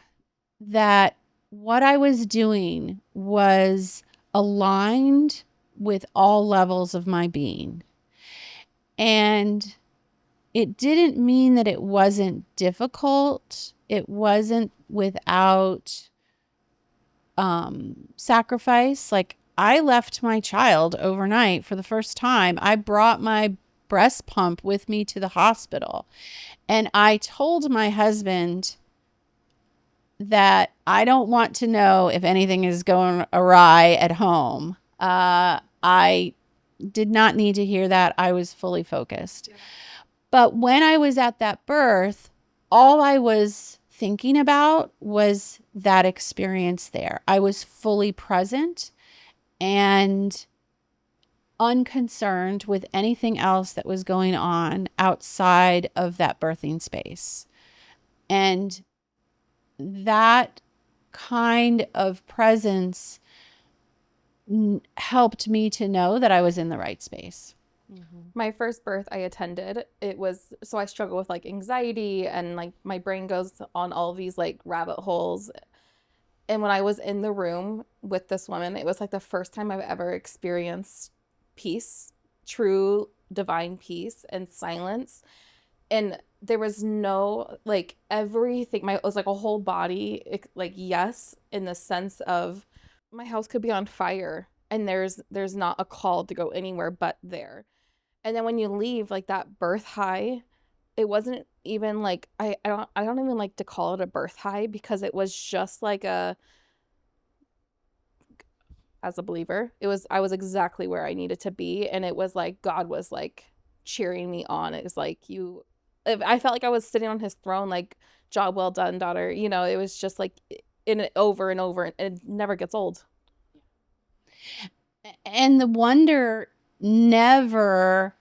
that what I was doing was aligned with all levels of my being. And it didn't mean that it wasn't difficult. It wasn't without sacrifice. Like, I left my child overnight for the first time. I brought my breast pump with me to the hospital. And I told my husband that I don't want to know if anything is going awry at home. I did not need to hear that. I was fully focused. Yeah. But when I was at that birth, all I was thinking about was that experience there. I was fully present and unconcerned with anything else that was going on outside of that birthing space. And that kind of presence helped me to know that I was in the right space. My first birth I attended, so I struggle with like anxiety, and like my brain goes on all these like rabbit holes. And when I was in the room with this woman, it was like the first time I've ever experienced peace, true divine peace and silence. And there was no, like, everything, it was like a whole body, like, yes, in the sense of my house could be on fire and there's not a call to go anywhere but there. And then when you leave, like, that birth high, it wasn't even like I don't even like to call it a birth high, because it was just like as a believer, I was exactly where I needed to be, and it was like God was like cheering me on. It was like I felt like I was sitting on his throne, like, job well done, daughter. It was just like in it over and over, and it never gets old. And the wonder never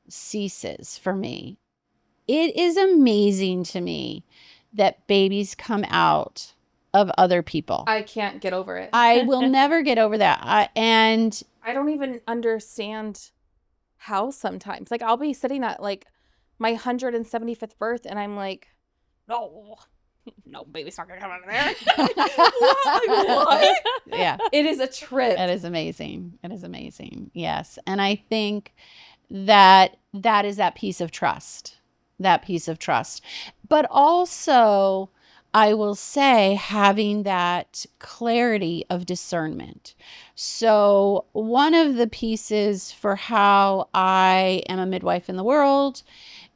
ceases for me. It is amazing to me that babies come out of other people. I can't get over it. I will never get over that. I don't even understand how sometimes. Like, I'll be sitting at like my 175th birth, and I'm like, no, baby's not gonna come out of there. What? Yeah. It is a trip. It is amazing. It is amazing. Yes. And I think that is that piece of trust. But also, I will say, having that clarity of discernment. So one of the pieces for how I am a midwife in the world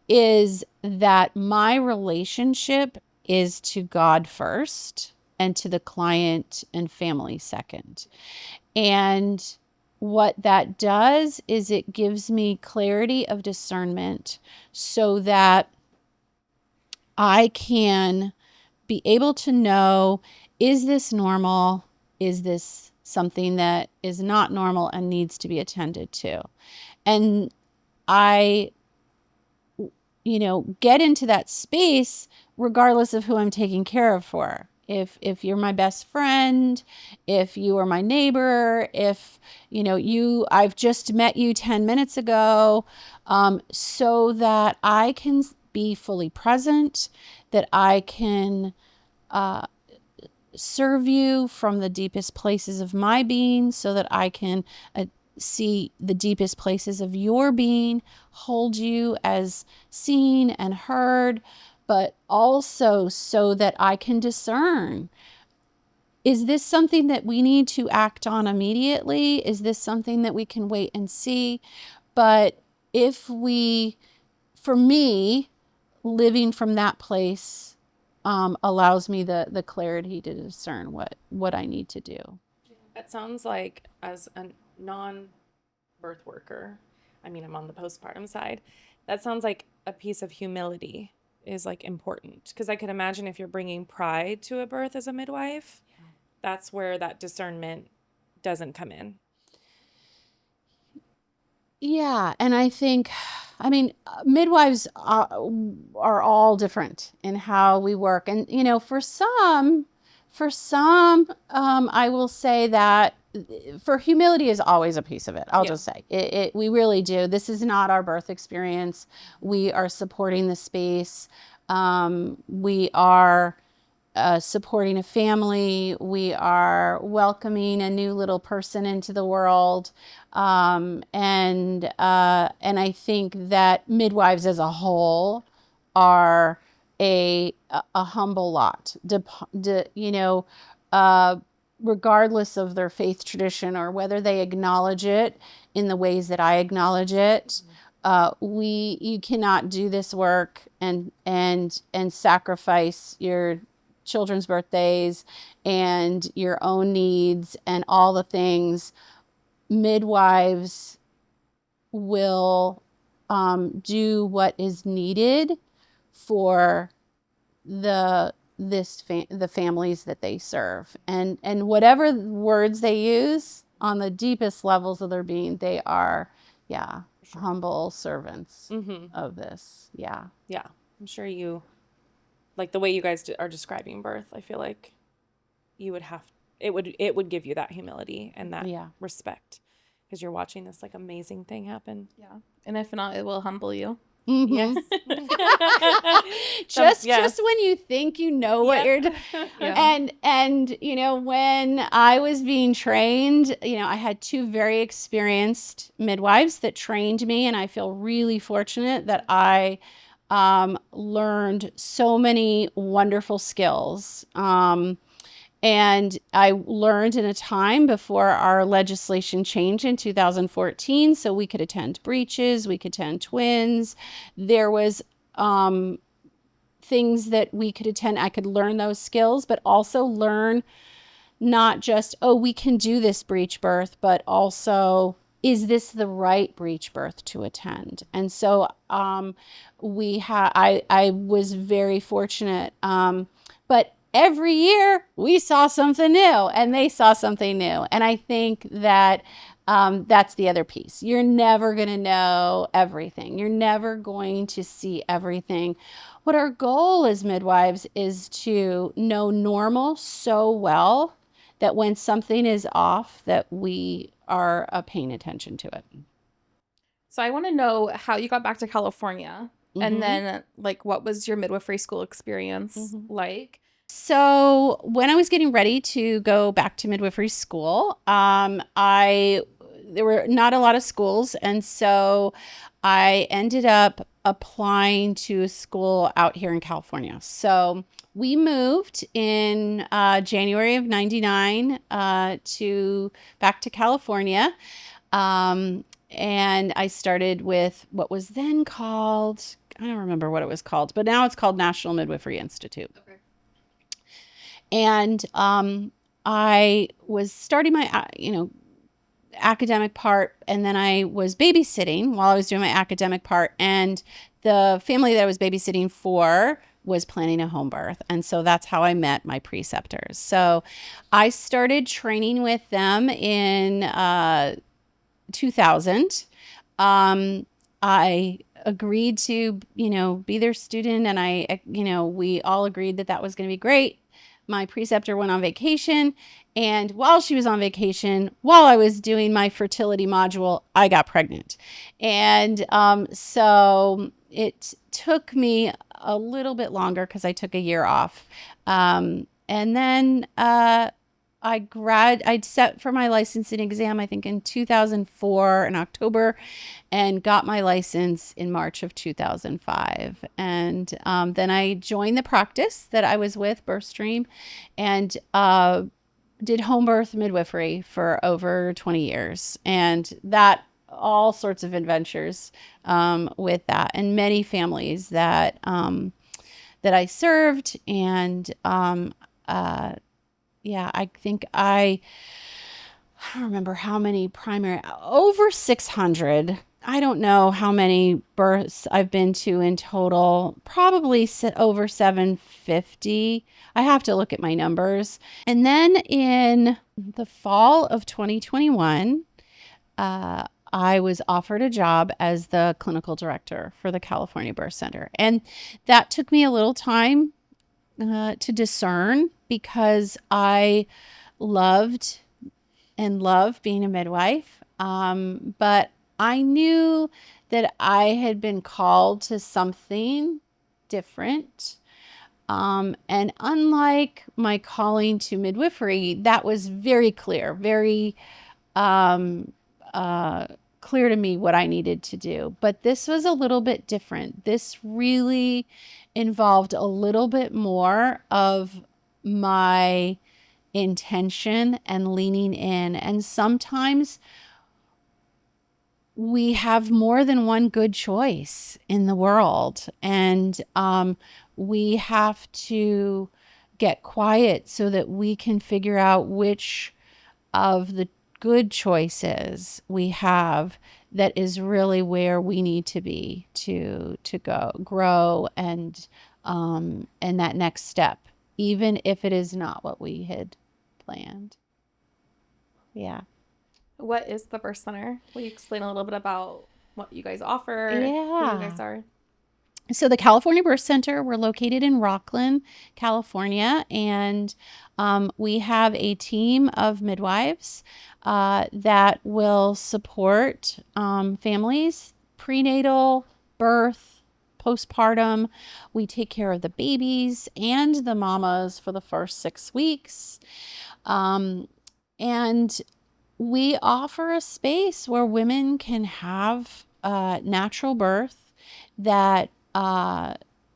is that my relationship is to God first and to the client and family second. And what that does is it gives me clarity of discernment so that I can be able to know, is this normal? Is this something that is not normal and needs to be attended to? And I, get into that space regardless of who I'm taking care of for. If you're my best friend, if you are my neighbor, if, I've just met you 10 minutes ago, so that I can be fully present, that I can serve you from the deepest places of my being, so that I can see the deepest places of your being, hold you as seen and heard, but also so that I can discern, is this something that we need to act on immediately? Is this something that we can wait and see? But for me, living from that place allows me the clarity to discern what I need to do. It sounds like, as a non-birth worker, I mean, I'm on the postpartum side, that sounds like a piece of humility is like important, because I could imagine if you're bringing pride to a birth as a midwife, that's where that discernment doesn't come in. Yeah, and I think, midwives are all different in how we work, and for some, I will say that for humility is always a piece of it. I'll just say it. We really do. This is not our birth experience. We are supporting the space. We are supporting a family. We are welcoming a new little person into the world. And I think that midwives as a whole are a humble lot, regardless of their faith tradition or whether they acknowledge it in the ways that I acknowledge it. You cannot do this work and sacrifice your children's birthdays and your own needs and all the things. Midwives will do what is needed for the families that they serve, and whatever words they use on the deepest levels of their being, they are humble servants of this. Yeah. I'm sure you, like the way you guys are describing birth, I feel like you would it would give you that humility and that respect, because you're watching this like amazing thing happen. Yeah. And if not, it will humble you. Yes. Just when you think you know what you're doing. And when I was being trained, I had two very experienced midwives that trained me, and I feel really fortunate that I learned so many wonderful skills. And I learned in a time before our legislation changed in 2014, so we could attend breaches, we could attend twins. There was things that we could attend. I could learn those skills, but also learn not just, oh, we can do this breech birth, but also, is this the right breech birth to attend? And so I was very fortunate. But every year we saw something new and they saw something new. And I think that that's the other piece. You're never going to know everything. You're never going to see everything. What our goal as midwives is to know normal so well that when something is off, that we are paying attention to it. So I want to know how you got back to California, and Mhm. then like what was your midwifery school experience like? So when I was getting ready to go back to midwifery school, there were not a lot of schools, and so I ended up applying to a school out here in California. So we moved in January of '99 back to California. And I started with what was then called, I don't remember what it was called, but now it's called National Midwifery Institute. Okay. And I was starting my, academic part, and then I was babysitting while I was doing my academic part. And the family that I was babysitting for was planning a home birth. And so that's how I met my preceptors. So I started training with them in 2000. I agreed to, be their student, and we all agreed that that was going to be great. My preceptor went on vacation, and while she was on vacation, while I was doing my fertility module, I got pregnant. And so it took me a little bit longer because I took a year off. And then I'd set for my licensing exam, I think in 2004 in October, and got my license in March of 2005. And then I joined the practice that I was with, Birthstream, and did home birth midwifery for over 20 years. And that all sorts of adventures with that, and many families that I served. And I think I don't remember how many over 600. I don't know how many births I've been to in total, probably over 750. I have to look at my numbers. And then in the fall of 2021, I was offered a job as the clinical director for the California Birth Center. And that took me a little time to discern, because I loved and love being a midwife. But I knew that I had been called to something different. And unlike my calling to midwifery, that was very clear, very clear to me what I needed to do. But this was a little bit different. This really involved a little bit more of my intention and leaning in. And sometimes we have more than one good choice in the world. And we have to get quiet so that we can figure out which of the good choices we have that is really where we need to be to go grow and that next step, even if it is not what we had planned. Yeah. What is the birth center? Will you explain a little bit about what you guys offer? Who you guys are? So the California Birth Center, we're located in Rocklin, California, and we have a team of midwives that will support families, prenatal, birth, postpartum. We take care of the babies and the mamas for the first 6 weeks. And we offer a space where women can have natural birth, that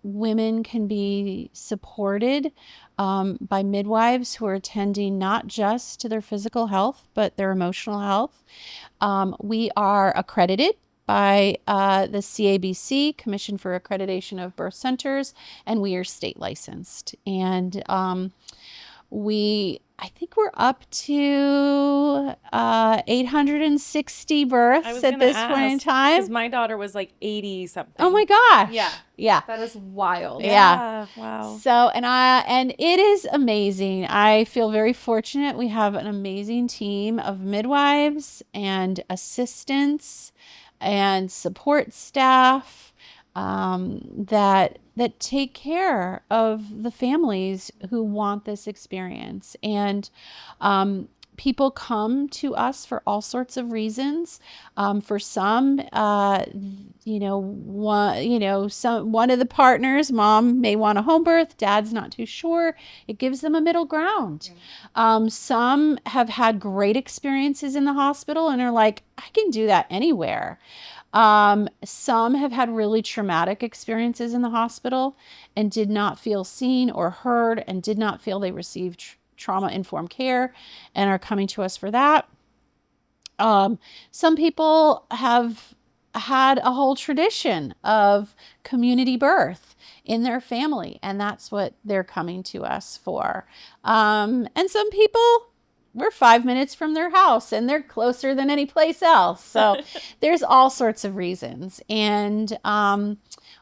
women can be supported by midwives who are attending not just to their physical health, but their emotional health. We are accredited by the CABC, Commission for Accreditation of Birth Centers, and we are state licensed. And I think we're up to 860 births at this point in time. Because my daughter was like 80 something. Oh my gosh. Yeah. Yeah. That is wild. Yeah. Wow. So, and it is amazing. I feel very fortunate. We have an amazing team of midwives and assistants and support staff that take care of the families who want this experience. And people come to us for all sorts of reasons. For some, one of the partners, mom may want a home birth, dad's not too sure. It gives them a middle ground. Some have had great experiences in the hospital and are like, I can do that anywhere. Some have had really traumatic experiences in the hospital and did not feel seen or heard and did not feel they received trauma-informed care and are coming to us for that. Some people have had a whole tradition of community birth in their family, and that's what they're coming to us for. And some people, we're 5 minutes from their house and they're closer than any place else. So there's all sorts of reasons. And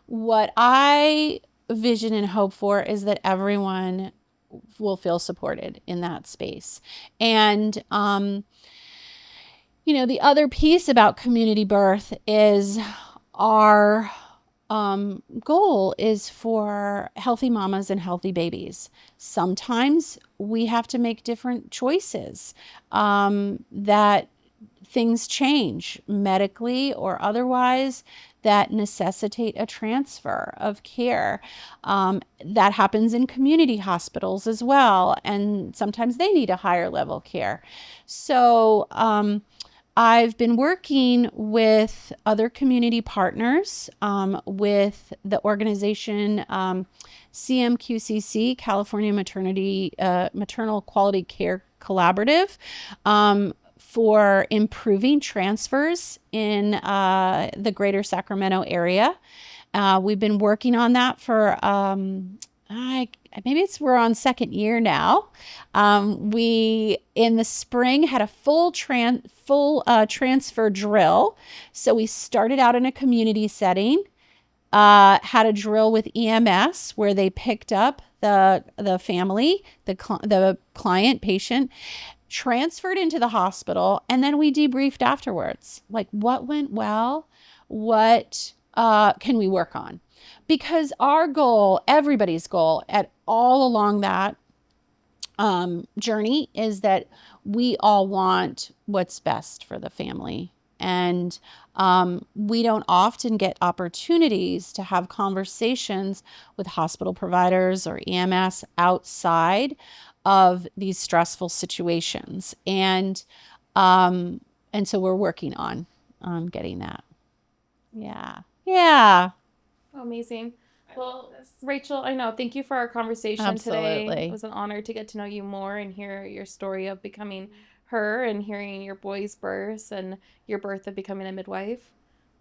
what I vision and hope for is that everyone will feel supported in that space. And, the other piece about community birth is our goal is for healthy mamas and healthy babies. Sometimes we have to make different choices, that things change medically or otherwise that necessitate a transfer of care. That happens in community hospitals as well. And sometimes they need a higher level care. So, I've been working with other community partners, with the organization CMQCC, California Maternal Quality Care Collaborative, for improving transfers in the greater Sacramento area. We've been working on that for we're on second year now. We in the spring had a full transfer drill. So we started out in a community setting, had a drill with EMS where they picked up the family, the client patient, transferred into the hospital, and then we debriefed afterwards. Like, what went well? What can we work on? Because our goal, everybody's goal at all along that journey is that we all want what's best for the family. And we don't often get opportunities to have conversations with hospital providers or EMS outside of these stressful situations. And so we're working on getting that. Yeah. Yeah. Oh, amazing. Well, Rachel, I know. Thank you for our conversation Absolutely. today. It was an honor to get to know you more and hear your story of becoming her and hearing your boy's birth and your birth of becoming a midwife.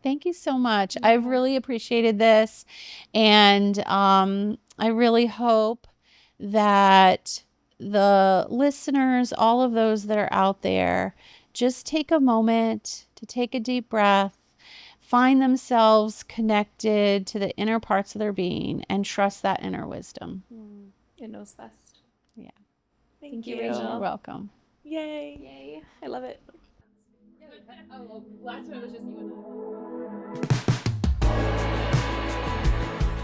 Thank you so much. I've really appreciated this. And I really hope that the listeners, all of those that are out there, just take a moment to take a deep breath, find themselves connected to the inner parts of their being, and trust that inner wisdom. It knows best. Yeah. Thank you, Rachel. You're welcome. Yay. Yay. I love it. Last time it was just you and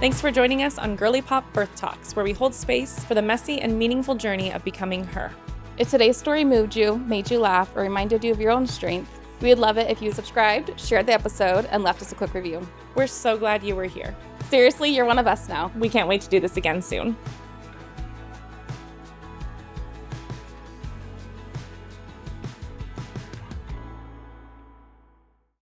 Thanks for joining us on Girly Pop Birth Talks, where we hold space for the messy and meaningful journey of becoming her. If today's story moved you, made you laugh, or reminded you of your own strength, we would love it if you subscribed, shared the episode, and left us a quick review. We're so glad you were here. Seriously, you're one of us now. We can't wait to do this again soon.